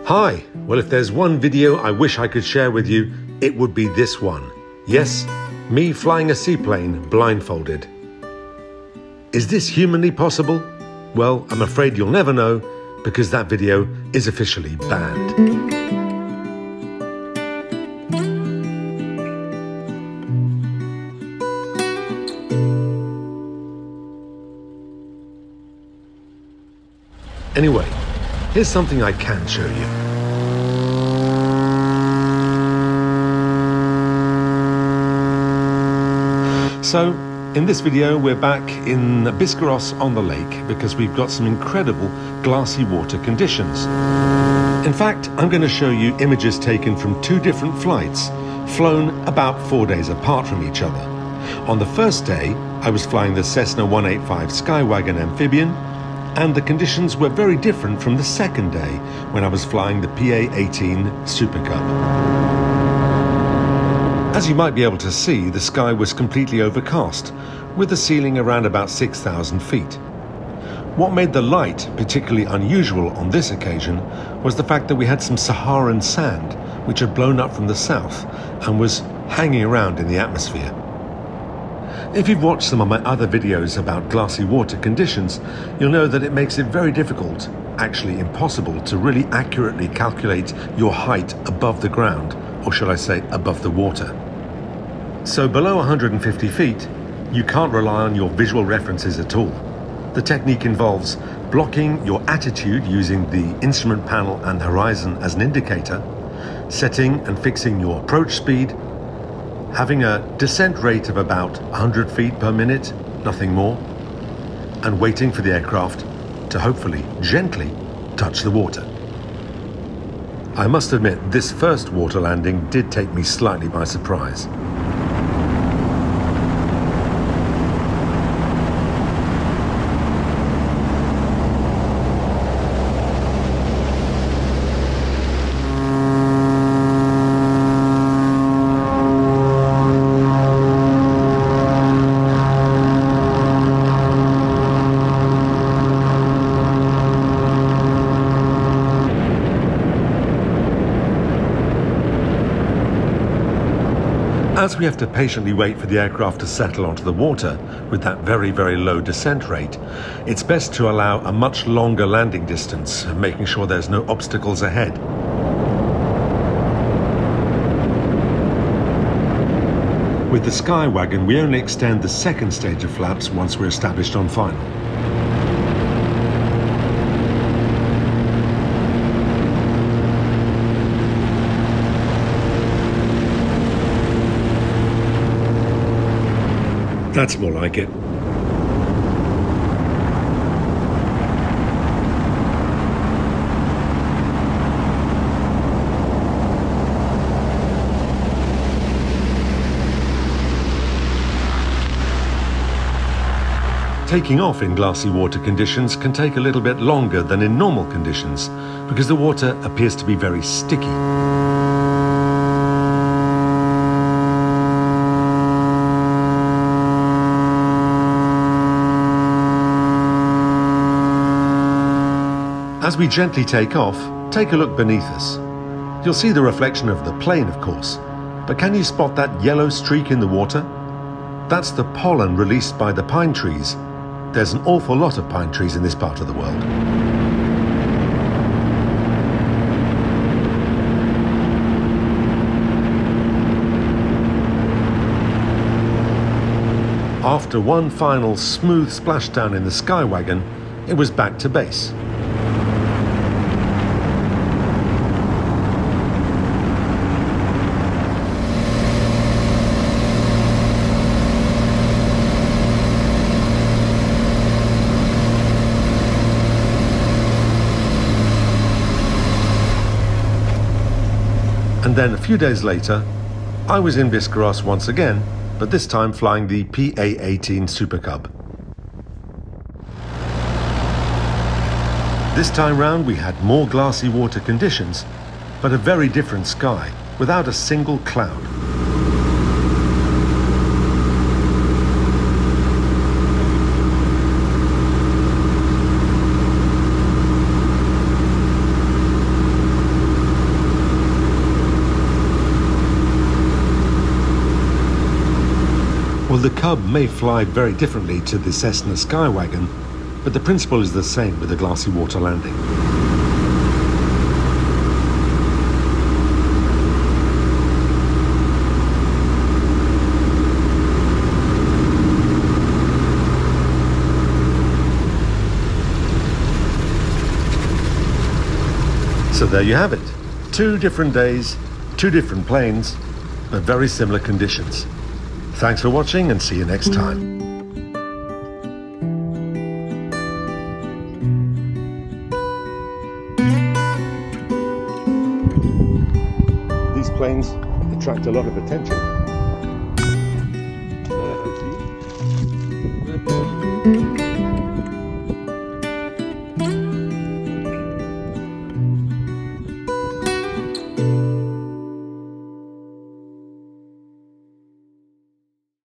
Hi, well if there's one video I wish I could share with you, it would be this one. Yes, me flying a seaplane blindfolded. Is this humanly possible? Well, I'm afraid you'll never know because that video is officially banned. Anyway, here's something I can show you. So, in this video we're back in Biscarrosse on the lake because we've got some incredible glassy water conditions. In fact, I'm going to show you images taken from two different flights, flown about 4 days apart from each other. On the first day, I was flying the Cessna 185 Skywagon amphibian, and the conditions were very different from the second day when I was flying the PA-18 Super Cub. As you might be able to see, the sky was completely overcast, with the ceiling around about 6,000 feet. What made the light particularly unusual on this occasion was the fact that we had some Saharan sand, which had blown up from the south and was hanging around in the atmosphere. If you've watched some of my other videos about glassy water conditions, you'll know that it makes it very difficult, actually impossible, to really accurately calculate your height above the ground, or should I say above the water. So below 150 feet, you can't rely on your visual references at all. The technique involves blocking your attitude using the instrument panel and horizon as an indicator, setting and fixing your approach speed, having a descent rate of about 100 feet per minute, nothing more, and waiting for the aircraft to hopefully gently touch the water. I must admit, this first water landing did take me slightly by surprise. As we have to patiently wait for the aircraft to settle onto the water with that very, very low descent rate, it's best to allow a much longer landing distance, making sure there's no obstacles ahead. With the Skywagon, we only extend the second stage of flaps once we're established on final. That's more like it. Taking off in glassy water conditions can take a little bit longer than in normal conditions because the water appears to be very sticky. As we gently take off, take a look beneath us. You'll see the reflection of the plane, of course, but can you spot that yellow streak in the water? That's the pollen released by the pine trees. There's an awful lot of pine trees in this part of the world. After one final smooth splashdown in the Skywagon, it was back to base. And then a few days later, I was in Biscarrosse once again, but this time flying the PA-18 Super Cub. This time round we had more glassy water conditions, but a very different sky, without a single cloud. Well, the Cub may fly very differently to the Cessna Skywagon, but the principle is the same with the Glassy water landing. So there you have it. 2 different days, 2 different planes, but very similar conditions. Thanks for watching and see you next time. These planes attract a lot of attention.